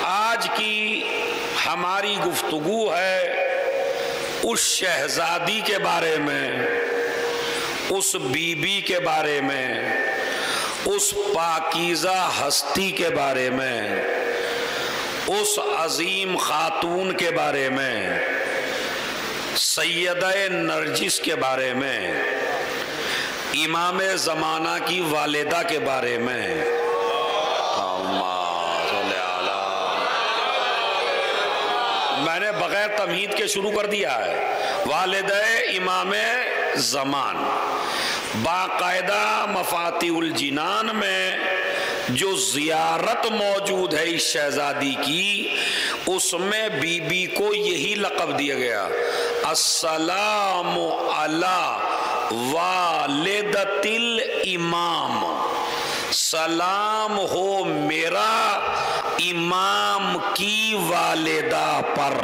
आज की हमारी गुफ्तगू है उस शहजादी के बारे में, उस बीबी के बारे में, उस पाकीज़ा हस्ती के बारे में, उस अजीम खातून के बारे में, सैयदा नरजिस के बारे में, इमाम ज़माना की वालिदा के बारे में। मैंने बगैर तमहीद के शुरू कर दिया है। वालिदा इमाम ज़मान, बाकायदा मफातिहुल जिनान में जो ज़ियारत मौजूद है इस शहजादी की, उसमें बीबी को यही लक़ब दिया गया, अस्सलामु अला वालिदतिल इमाम, सलाम हो मेरा इमाम की वालिदा पर।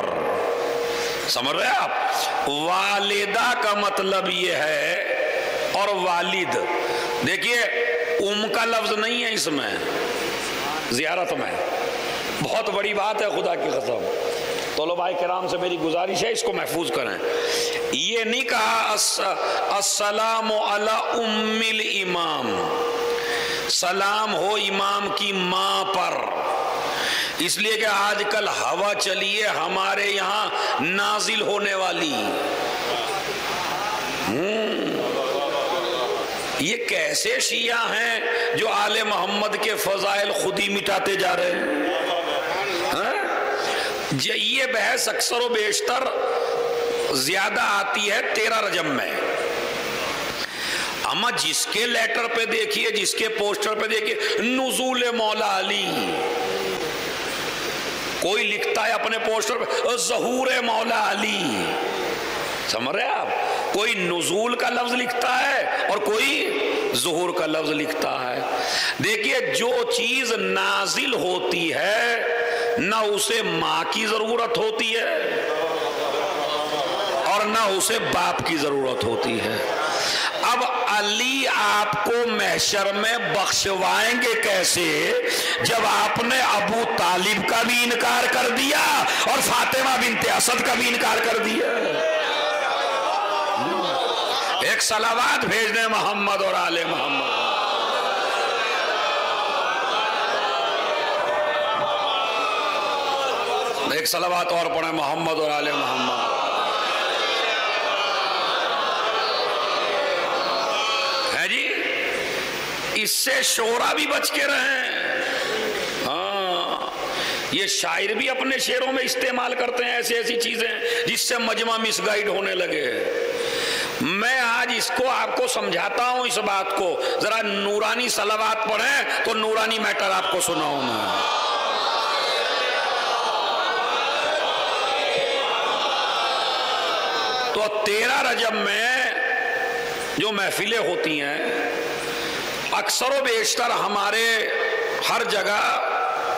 समझ रहे आप? वालिदा का मतलब ये है, और वालिद, देखिए का लफ्ज नहीं है इसमें ज़ियारत में। बहुत बड़ी बात है, खुदा की कसम। तलबाए किराम से मेरी गुजारिश है, इसको महफूज करें। ये नहीं कहा अस्सलामु अला उम्मिल इमाम, सलाम हो इमाम की माँ पर, इसलिए कि आजकल हवा चली है हमारे यहाँ नाजिल होने वाली। ये कैसे शिया हैं जो आले मोहम्मद के फजाइल खुद ही मिटाते जा रहे हैं? ये बहस अक्सर व बेशतर ज्यादा आती है 13 रजब में। अम्मा जिसके लेटर पे देखिए, जिसके पोस्टर पे देखिए, नुज़ूल मौला अली, कोई लिखता है अपने पोस्टर पे ज़हूर मौला अली। समझ रहे आप? कोई नुज़ूल का लफ्ज लिखता है और कोई ज़ुहूर का लफ्ज लिखता है। देखिए, जो चीज नाजिल होती है ना उसे माँ की जरूरत होती है और ना उसे बाप की जरूरत होती है। अब अली आपको महशर में बख्शवाएंगे कैसे, जब आपने अबू तालिब का भी इनकार कर दिया और फातिमा बिन्ते असद का भी इनकार कर दिया। एक सलावात भेज दें मोहम्मद और आले मोहम्मद। एक सलावात और पढ़े मोहम्मद और आले मोहम्मद। है जी, इससे शोरा भी बच के रहें। हाँ, ये शायर भी अपने शेरों में इस्तेमाल करते हैं ऐसी ऐसी चीजें जिससे मजमा मिसगाइड होने लगे। मैं आज इसको आपको समझाता हूं, इस बात को। जरा नूरानी सलावात पढ़ें तो नूरानी मैटर आपको सुनाऊं मैं। तो 13 रजब में जो महफिलें होती हैं, अक्सर व बेशतर हमारे हर जगह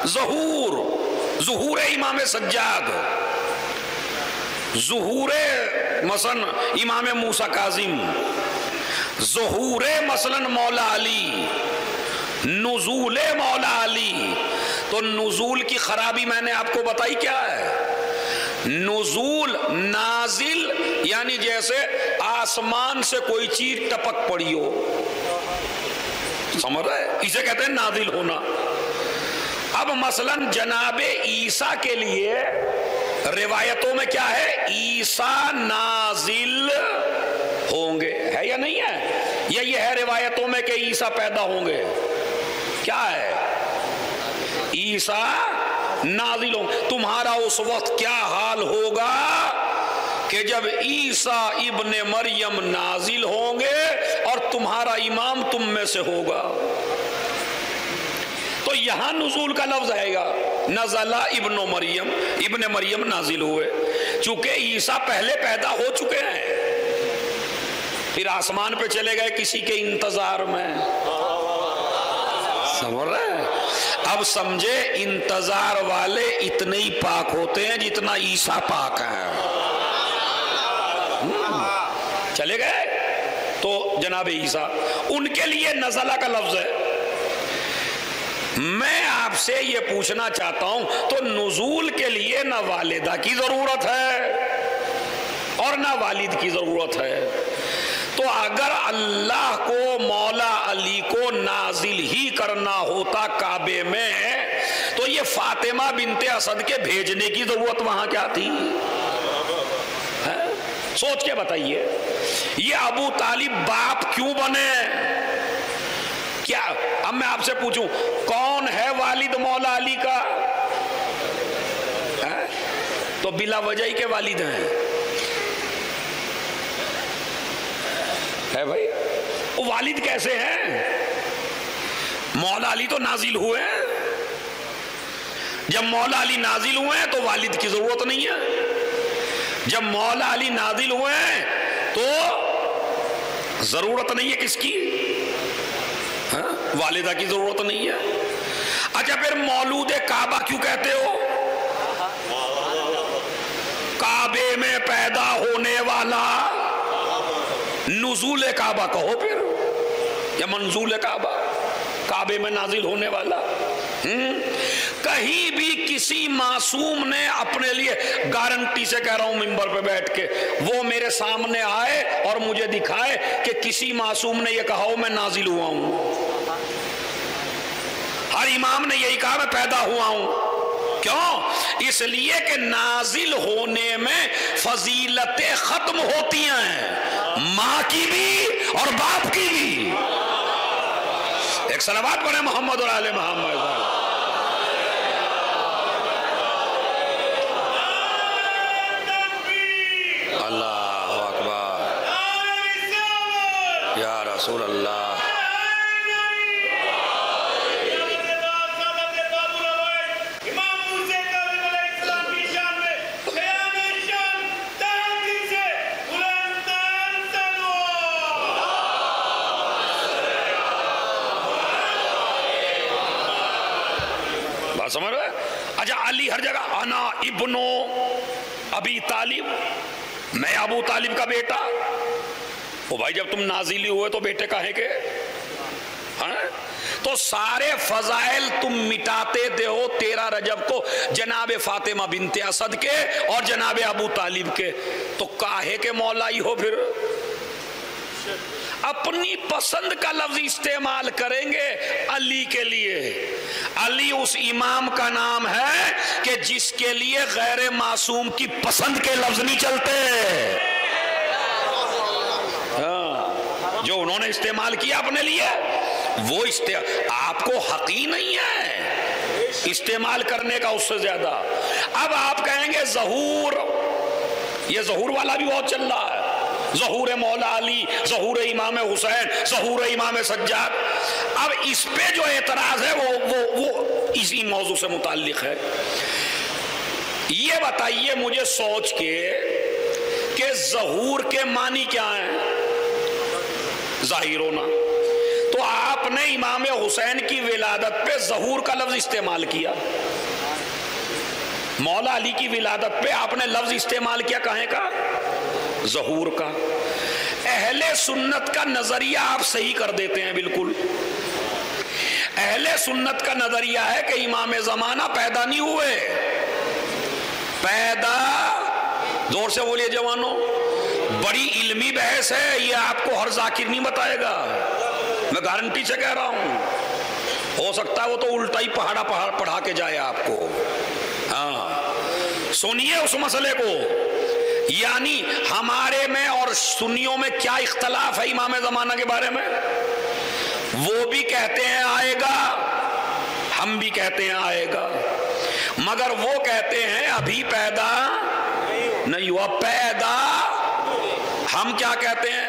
ज़ुहूर इमाम सज्जाद, ज़ुहूर मसलन इमाम मूसा काजिम, ज़ुहूर मसलन मौला अली, नुज़ूल मौला अली। तो नुज़ूल की खराबी मैंने आपको बताई क्या है? नुज़ूल नाजिल यानी जैसे आसमान से कोई चीज टपक पड़ी हो, समझ रहे? इसे कहते हैं नाजिल होना। अब मसलन जनाबे ईसा के लिए रिवायतों में क्या है? ईसा नाजिल होंगे, है या नहीं है? या ये है रिवायतों में कि ईसा पैदा होंगे? क्या है? ईसा नाजिल होंगे। तुम्हारा उस वक्त क्या हाल होगा कि जब ईसा इब्ने मरियम नाजिल होंगे और तुम्हारा इमाम तुम में से होगा। तो यहां नुज़ूल का लफ्ज आएगा, नज़ला इब्नो मरियम, इब्ने मरियम नाजिल हुए। चूंकि ईसा पहले पैदा हो चुके हैं, फिर आसमान पे चले गए किसी के इंतजार में। समझ रहे हैं? अब समझे, इंतजार वाले इतने ही पाक होते हैं जितना ईसा पाक है। चले गए तो जनाब ईसा, उनके लिए नज़ला का लफ्ज है। मैं आपसे ये पूछना चाहता हूं, तो नुज़ूल के लिए ना वालिदा की जरूरत है और ना वालिद की जरूरत है। तो अगर अल्लाह को मौला अली को नाजिल ही करना होता काबे में, तो ये फातिमा बिनते असद के भेजने की जरूरत वहां क्या थी? है? सोच के बताइए, ये अबू तालिब बाप क्यों बने? क्या अब मैं आपसे पूछूं, कौन है वालिद मौला अली का? है? तो बिला वजह के वालिद हैं, है भाई। वो वालिद कैसे हैं? मौला अली तो नाजिल हुए हैं। जब मौला अली नाजिल हुए हैं तो वालिद की जरूरत नहीं है। जब मौला अली नाजिल हुए हैं तो जरूरत नहीं है किसकी? वालिदा की जरूरत नहीं है। अच्छा, फिर मौलूद काबा क्यों कहते हो? काबे में पैदा होने वाला नुज़ूल काबा कहो फिर, या मंजूल काबा, काबे में नाजिल होने वाला। कहीं भी किसी मासूम ने अपने लिए, गारंटी से कह रहा हूं मिंबर पे बैठ के, वो मेरे सामने आए और मुझे दिखाए कि किसी मासूम ने ये कहा हो मैं नाजिल हुआ हूं। हर इमाम ने यही कहा मैं पैदा हुआ हूं। क्यों? इसलिए कि नाजिल होने में फजीलतें खत्म होती हैं, मां की भी और बाप की भी। एक सलावत पढ़े मोहम्मद और आले मोहम्मद। अल्लाह अकबर, या रसूल अल्लाह। समझ रहे? अच्छा, अली हर जगह अना इब्नो अबी तालिब, मैं अबू तालिब का बेटा। ओ भाई, जब तुम नाजिली हुए तो बेटे काहे के? हैं? तो सारे फजाइल तुम मिटाते दे हो 13 रजब को जनाब फातिमा बिनते असद के और जनाब अबू तालिब के, तो काहे के मौलाई हो फिर? अपनी पसंद का लफ्ज इस्तेमाल करेंगे अली के लिए। अली उस इमाम का नाम है कि जिसके लिए गैर मासूम की पसंद के लफ्ज नहीं चलते। हाँ, जो उन्होंने इस्तेमाल किया अपने लिए वो आपको हक ही नहीं है इस्तेमाल करने का उससे ज्यादा। अब आप कहेंगे ज़हूर, ये ज़हूर वाला भी बहुत चल रहा है, ज़हूर मौला अली, ज़हूर इमाम हुसैन, ज़हूर इमाम सज्जाद। अब इस पे जो एतराज है वो इसी मौजू से मुताल्लिक है। ये बताइए मुझे सोच के कि ज़हूर के मानी क्या है? ज़ाहिर होना। तो आपने इमाम हुसैन की विलादत पे ज़हूर का लफ्ज इस्तेमाल किया, मौला अली की विलादत पे आपने लफ्ज इस्तेमाल किया काहे का? ज़हूर का। अहले सुन्नत का नजरिया आप सही कर देते हैं बिल्कुल। अहले सुन्नत का नजरिया है कि इमाम ज़माना पैदा नहीं हुए। पैदा, जोर से बोलिए जवानों, बड़ी इल्मी बहस है, ये आपको हर जाकिर नहीं बताएगा, मैं गारंटी से कह रहा हूं। हो सकता है वो तो उल्टा ही पढ़ा के जाए आपको। हाँ, सुनिए उस मसले को। यानी हमारे में और सुन्नियों में क्या इख्तलाफ है इमाम ज़माना के बारे में? वो भी कहते हैं आएगा, हम भी कहते हैं आएगा, मगर वो कहते हैं अभी पैदा नहीं हुआ। पैदा, हम क्या कहते हैं?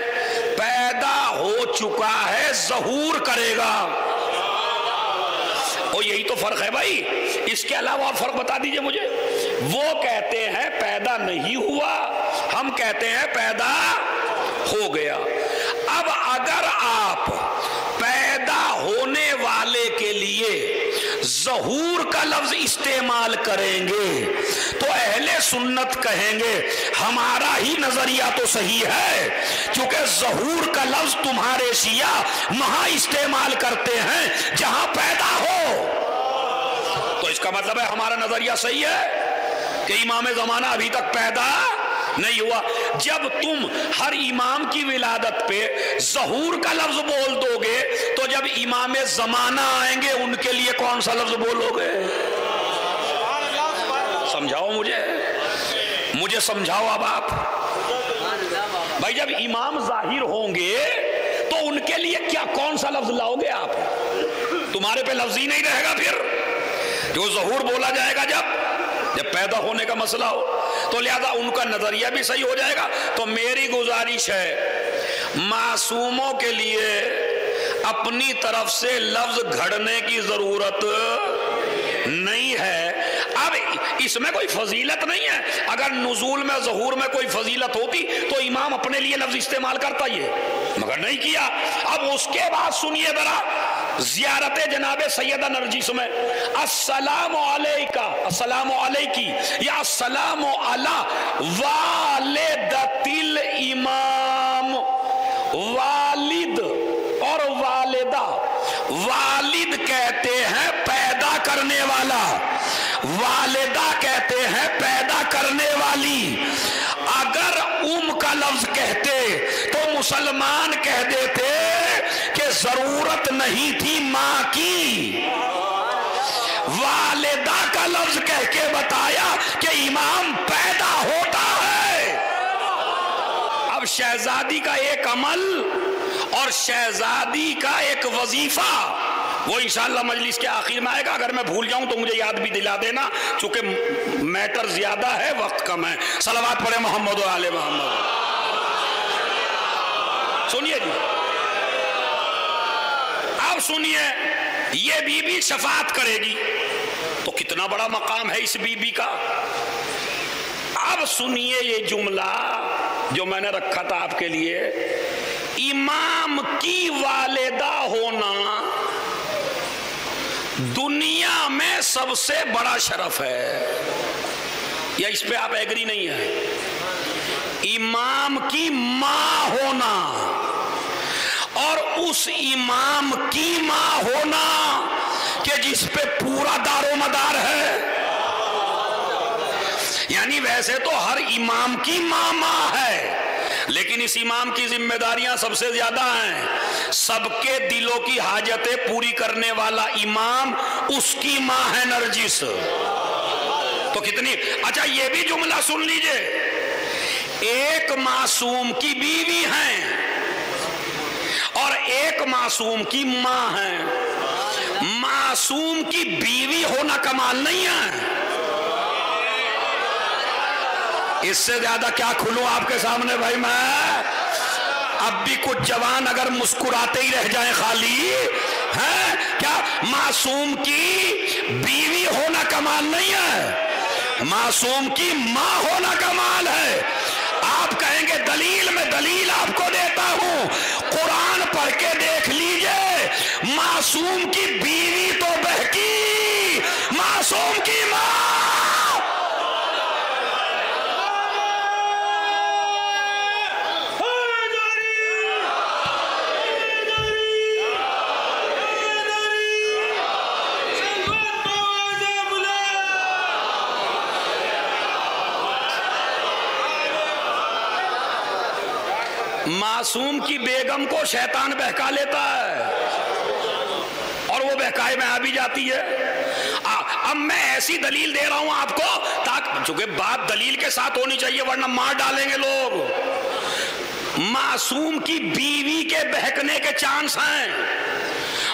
पैदा हो चुका है, ज़हूर करेगा। और यही तो फर्क है भाई, इसके अलावा और फर्क बता दीजिए मुझे। वो कहते हैं पैदा नहीं हुआ, हम कहते हैं पैदा हो गया। अब अगर आप पैदा होने वाले के लिए ज़हूर का लफ्ज इस्तेमाल करेंगे तो अहले सुन्नत कहेंगे हमारा ही नजरिया तो सही है, क्योंकि ज़हूर का लफ्ज तुम्हारे शिया वहां इस्तेमाल करते हैं जहां पैदा हो। तो इसका मतलब है हमारा नजरिया सही है कि इमाम ज़माना अभी तक पैदा नहीं हुआ। जब तुम हर इमाम की विलादत पे ज़हूर का लफ्ज बोल दोगे तो जब इमाम ज़माना आएंगे उनके लिए कौन सा लफ्ज बोलोगे? समझाओ मुझे समझाओ। अब आप भाई जब इमाम जाहिर होंगे तो उनके लिए क्या कौन सा लफ्ज लाओगे आप? तुम्हारे पे लफ्ज ही नहीं रहेगा फिर, जो ज़हूर बोला जाएगा जब पैदा होने का मसला हो, तो लिहाजा उनका नजरिया भी सही हो जाएगा। तो मेरी गुजारिश है मासूमों के लिए अपनी तरफ से लफ्ज घड़ने की जरूरत नहीं है। अब इसमें कोई फजीलत नहीं है, अगर नुज़ूल में ज़हूर में कोई फजीलत होती तो इमाम अपने लिए लफ्ज इस्तेमाल करता ये, मगर नहीं किया। अब उसके बाद सुनिए जरा ज़ियारत जनाबे सैयदा नरजिस में अस्सलामु अलैका, अस्सलामु अलैकी या अस्सलामु अला वालिदतिल इमाम। वालिद और वालिदा, वालिद कहते हैं पैदा करने वाला, वालिदा कहते हैं पैदा करने वाली। अगर का लफ्ज कहते तो मुसलमान कह देते कि जरूरत नहीं थी मां की। वालिदा का लफ्ज कह के बताया कि इमाम पैदा होता है। अब शहजादी का एक अमल और शहजादी का एक वजीफा वो इंशाअल्लाह मजलिस के आखिर में आएगा। अगर मैं भूल जाऊं तो मुझे याद भी दिला देना, चूंकि मैटर ज्यादा है, वक्त कम है। सलावत पढ़े मोहम्मद व आले मोहम्मद। सुनिए जी, अब सुनिए, ये बीबी शफात करेगी तो कितना बड़ा मकाम है इस बीबी का। अब सुनिए ये जुमला जो मैंने रखा था आपके लिए, इमाम की वालिदा होना दुनिया में सबसे बड़ा शरफ है। या इस पे आप एग्री नहीं है? इमाम की मां होना और उस इमाम की मां होना कि जिस पे पूरा दारोमदार है। यानी वैसे तो हर इमाम की मां है, लेकिन इस इमाम की जिम्मेदारियां सबसे ज्यादा हैं। सबके दिलों की हाजतें पूरी करने वाला इमाम उसकी मां है नरजिस। तो कितनी अच्छा, ये भी जुमला सुन लीजिए, एक मासूम की बीवी है और एक मासूम की मां है। मासूम की बीवी होना कमाल नहीं है। इससे ज्यादा क्या खुलूं आपके सामने भाई मैं? अब भी कुछ जवान अगर मुस्कुराते ही रह जाएं खाली है क्या? मासूम की बीवी होना कमाल नहीं है, मासूम की मां होना कमाल है। आप कहेंगे दलील, में दलील आपको देता हूं, कुरान पढ़ के देख लीजिए। मासूम की बीवी तो बहकी, मासूम की मां। मासूम की बेगम को शैतान बहका लेता है और वो बहकाए में आ भी जाती है। अब मैं ऐसी दलील दे रहा हूं आपको ताकि, चूंकि बात दलील के साथ होनी चाहिए वरना मार डालेंगे लोग। मासूम की बीवी के बहकने के चांस हैं,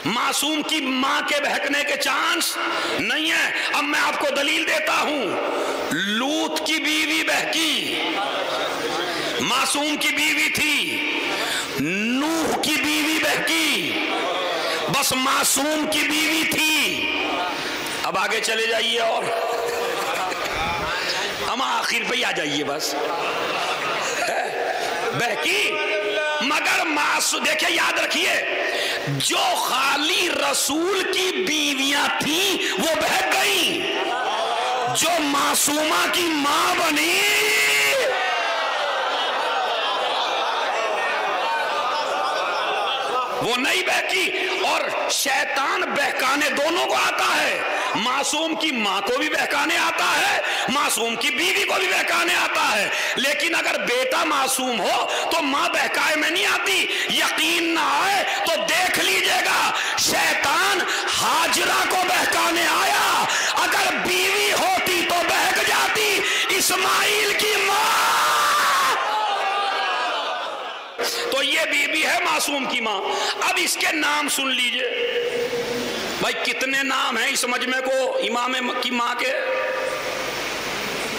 मासूम की मां के बहकने के चांस नहीं है। अब मैं आपको दलील देता हूं, लूत की बीवी बहकी, मासूम की बीवी थी। नूह की बीवी बहकी, बस मासूम की बीवी थी। अब आगे चले जाइए और हम आखिर पे ही आ जाइए, बस बहकी मगर मासूम, देखिए याद रखिए, जो खाली रसूल की बीवियां थी वो बहक गई, जो मासूमा की मां बनी वो नहीं बहकी। और शैतान बहकाने दोनों को आता है, मासूम की मां को भी बहकाने आता है, मासूम की बीवी को भी बहकाने आता है। लेकिन अगर बेटा मासूम हो तो मां बहकाए में नहीं आती। यकीन ना आए तो देख लीजिएगा, शैतान हाजरा को बहकाने आया, अगर बीवी होती तो बहक जाती इस्माइल की मां। तो ये बीबी है मासूम की मां। अब इसके नाम सुन लीजिए भाई, कितने नाम हैं इस मजमे को इमाम की मां के,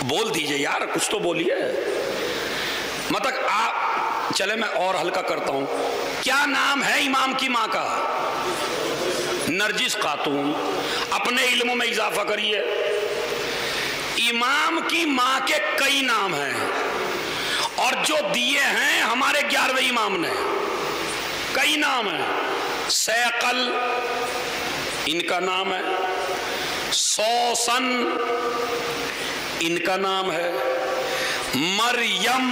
बोल दीजिए यार, कुछ तो बोलिए। मतलब आप चले, मैं और हल्का करता हूं, क्या नाम है इमाम की मां का? नरजिस खातून। अपने इल्मों में इजाफा करिए। इमाम की मां के कई नाम हैं, और जो दिए हैं हमारे 11वें इमाम ने, कई नाम हैं। सैकल इनका नाम है, सौसन इनका नाम है, मरियम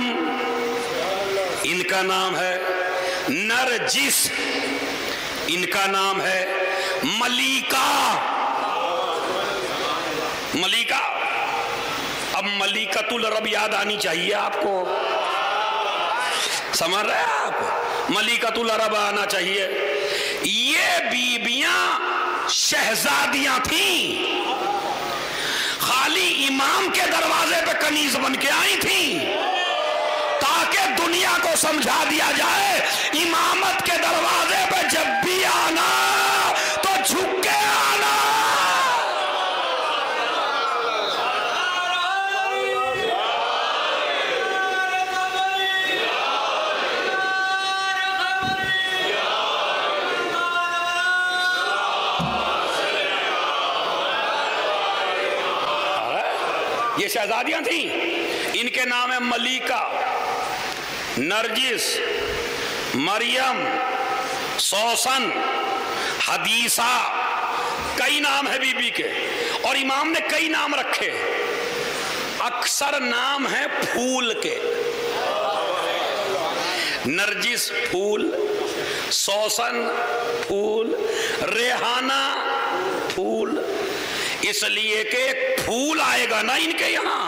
इनका नाम है, नरजिस इनका नाम है, मलिका। मलिका, अब मलिकतुल रब याद आनी चाहिए आपको, समझ रहे हैं आप? मलिकतुल अरब आना चाहिए। ये बीबियां शहजादियां थीं, खाली इमाम के दरवाजे पे कनीज बन के आई थीं, ताकि दुनिया को समझा दिया जाए इमामत के दरवाजे पे जब भी आना तो झुक के आना। ये शहजादियां थी, इनके नाम है मलिका, नरजिस, मरियम, सौसन, हदीसा, कई नाम है बीबी के। और इमाम ने कई नाम रखे, अक्सर नाम है फूल के। नरजिस फूल, सौसन फूल, रेहाना फूल, इसलिए कि एक फूल आएगा ना इनके यहां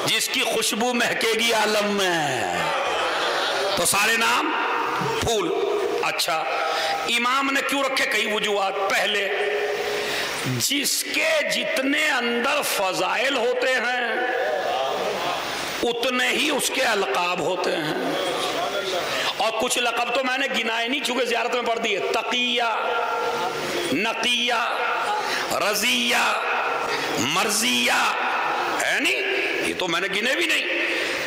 जिसकी खुशबू महकेगी आलम में, तो सारे नाम फूल। अच्छा, इमाम ने क्यों रखे? कई वजूहात। पहले, जिसके जितने अंदर फजाइल होते हैं उतने ही उसके अलकाब होते हैं। और कुछ लकब तो मैंने गिनाए नहीं, चूंकि ज़ियारत में पढ़ दिए। तकिया, नकिया, रजिया, मर्जिया, है नहीं, ये तो मैंने गिने भी नहीं।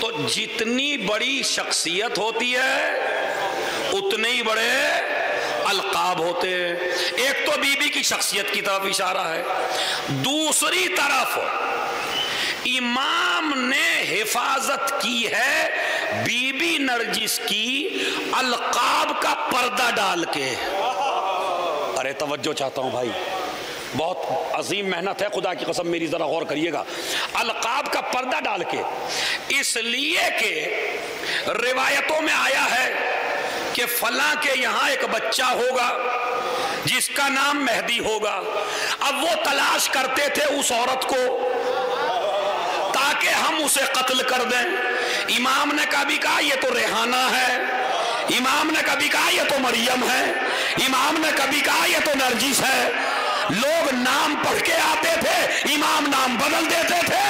तो जितनी बड़ी शख्सियत होती है उतने ही बड़े अलकाब होते हैं। एक तो बीबी की शख्सियत की तरफ इशारा है, दूसरी तरफ इमाम ने हिफाजत की है बीबी नरजिस की अलकाब का पर्दा डाल के। अरे तवज्जो चाहता हूं भाई, बहुत अजीम मेहनत है, खुदा की कसम मेरी जरा गौर करिएगा। अलकाब का पर्दा डाल के, इसलिए कि रिवायतों में आया है कि फलां के यहां एक बच्चा होगा जिसका नाम मेहदी होगा। अब वो तलाश करते थे उस औरत को ताकि हम उसे कत्ल कर दें। इमाम ने कभी कहा ये तो रेहाना है, इमाम ने कभी कहा ये तो मरियम है, इमाम ने कभी कहा ये तो नरजिस है। लोग नाम पढ़ के आते थे, इमाम नाम बदल देते थे,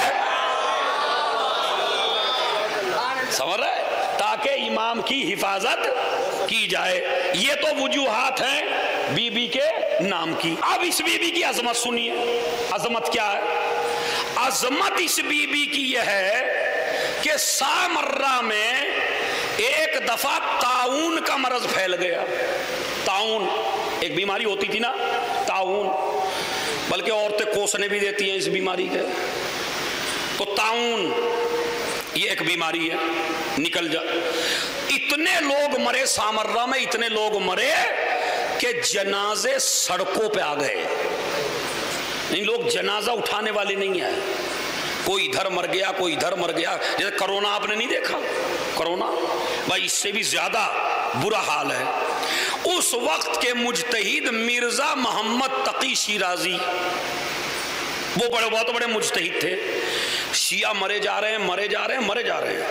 समझ रहे, ताकि इमाम की हिफाजत की जाए। ये तो वजूहात हैं बीबी के नाम की। अब इस बीबी की अजमत सुनिए। अजमत क्या है? अजमत इस बीबी की यह है कि सामर्रा में एक दफा ताउन का मरज फैल गया। ताउन एक बीमारी होती थी ना, ताउन, बल्कि औरतें कोसने भी देती हैं इस बीमारी के। तो ताउन ये एक बीमारी है, निकल जा। इतने लोग मरे सामर्रा में, इतने लोग मरे कि जनाजे सड़कों पे आ गए। नहीं, लोग जनाजा उठाने वाले नहीं है। कोई इधर मर गया, कोई इधर मर गया। जैसे कोरोना आपने नहीं देखा, कोरोना भाई इससे भी ज्यादा बुरा हाल है। उस वक्त के मुजतहिद मिर्जा मोहम्मद तकी शिराजी, वो बहुत बड़े मुजतहिद थे। शिया मरे जा रहे हैं, मरे जा रहे हैं, मरे जा रहे हैं।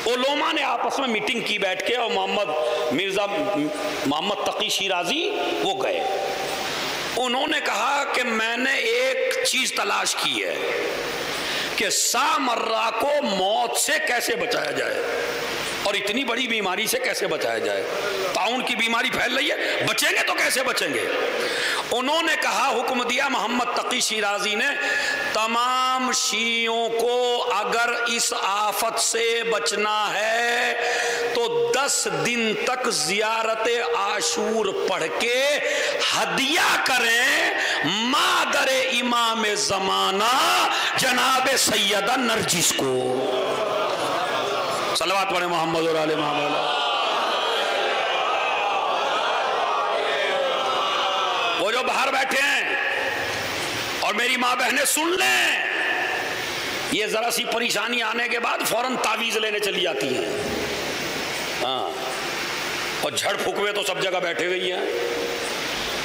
उलमा ने आपस में मीटिंग की बैठ के, और मिर्जा मोहम्मद तकी शिराजी वो गए। उन्होंने कहा कि मैंने एक चीज तलाश की है कि सामर्रा को मौत से कैसे बचाया जाए और इतनी बड़ी बीमारी से कैसे बचाया जाए। ताउन की बीमारी फैल रही है, बचेंगे तो कैसे बचेंगे। उन्होंने कहा, हुक्म दिया मोहम्मद तकी शिराजी ने, तमाम शियों को अगर इस आफत से बचना है तो 10 दिन तक जियारत आशूर पढ़ के हदिया करें मादर इमाम जमाना जनाब सैयदा नरजिस को। सलवात पढ़े मोहम्मद और आले मोहम्मद। वो जो बाहर बैठे हैं और मेरी माँ बहनें सुन लें, ये जरा सी परेशानी आने के बाद फौरन तावीज लेने चली जाती हैं। हाँ, और झड़ फुकवे तो सब जगह बैठे हुई हैं।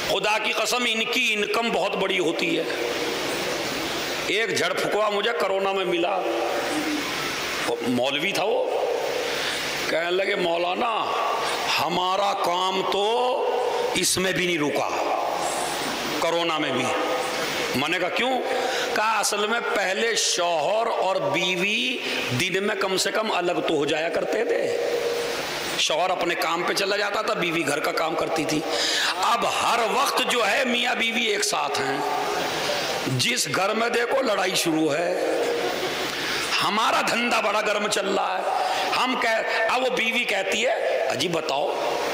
खुदा की कसम, इनकी इनकम बहुत बड़ी होती है। एक झड़ फुकवा मुझे कोरोना में मिला, मौलवी था वो, कहने लगे मौलाना हमारा काम तो इसमें भी नहीं रुका, कोरोना में भी। मैंने कहा क्यों? कहा असल में पहले शौहर और बीवी दिन में कम से कम अलग तो हो जाया करते थे। शौहर अपने काम पे चला जाता था, बीवी घर का काम करती थी। अब हर वक्त जो है मियाँ बीवी एक साथ हैं। जिस घर में देखो लड़ाई शुरू है। हमारा धंधा बड़ा गर्म चल रहा है। अब वो बीवी कहती है, अजी बताओ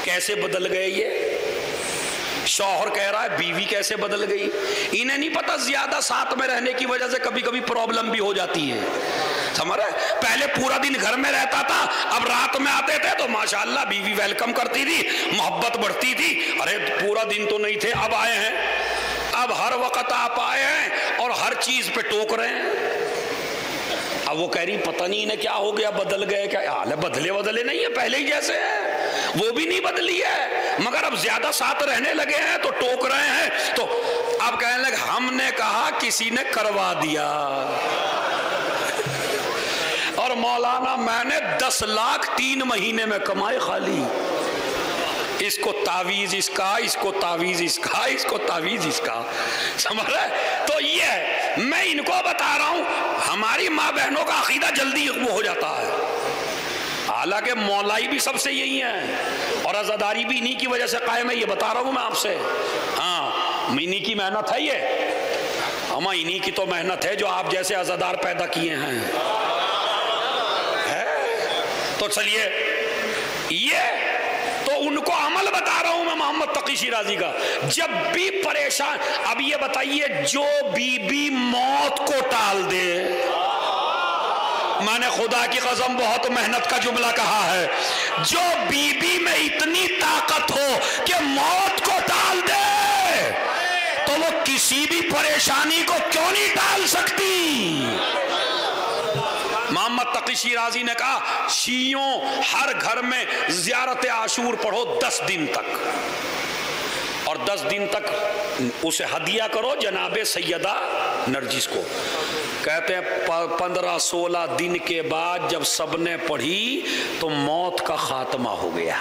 कैसे बदल गए ये। शौहर कह रहा है बीवी कैसे बदल गई। इन्हें नहीं पता ज्यादा साथ में रहने की वजह से कभी कभी प्रॉब्लम भी हो जाती है। समझ रहे? पहले पूरा दिन घर में रहता था, अब रात में आते थे तो माशाल्लाह बीवी वेलकम करती थी, मोहब्बत बढ़ती थी। अरे पूरा दिन तो नहीं थे, अब आए हैं, अब हर वक्त आप आए हैं और हर चीज पे टोक रहे हैं। अब वो कह रही पता नहीं इन्हें क्या हो गया, बदल गए क्या हाल है। बदले नहीं है, पहले ही जैसे है, वो भी नहीं बदली है, मगर अब ज्यादा साथ रहने लगे हैं तो टोक रहे हैं। तो अब कहने लगे हमने कहा किसी ने करवा दिया। और मौलाना मैंने 10 लाख 3 महीने में कमाए खाली। इसको तावीज इसका, इसको तावीज इसका, इसको तावीज इसका। समझ रहे? तो ये मैं इनको बता रहा हूं, हमारी माँ बहनों का अकीदा जल्दी वो हो जाता है। हालांकि मौलाई भी सबसे यही है और अज़ादारी भी इन्हीं की वजह से कायम है। ये बता रहा हूं मैं आपसे। हाँ, इन्हीं की मेहनत है ये। हम इन्हीं की तो मेहनत है जो आप जैसे अज़ादार पैदा किए हैं। तो चलिए, ये तो उनको अमल बता रहा हूं मैं मोहम्मद तकी शिराजी का। जब भी परेशान, अब ये बताइए जो बीबी मौत को टाल दे, मैंने खुदा की कसम बहुत मेहनत का जुमला कहा है, जो बीबी में इतनी ताकत हो कि मौत को टाल दे तो वो किसी भी परेशानी को क्यों नहीं टाल सकती। मोहम्मद तकी शिराजी ने कहा शियों हर घर में ज़ियारत आशूर पढ़ो 10 दिन तक, और 10 दिन तक उसे हदिया करो जनाबे सैयदा नरजिस को। कहते हैं 15-16 दिन के बाद जब सबने पढ़ी तो मौत का खात्मा हो गया।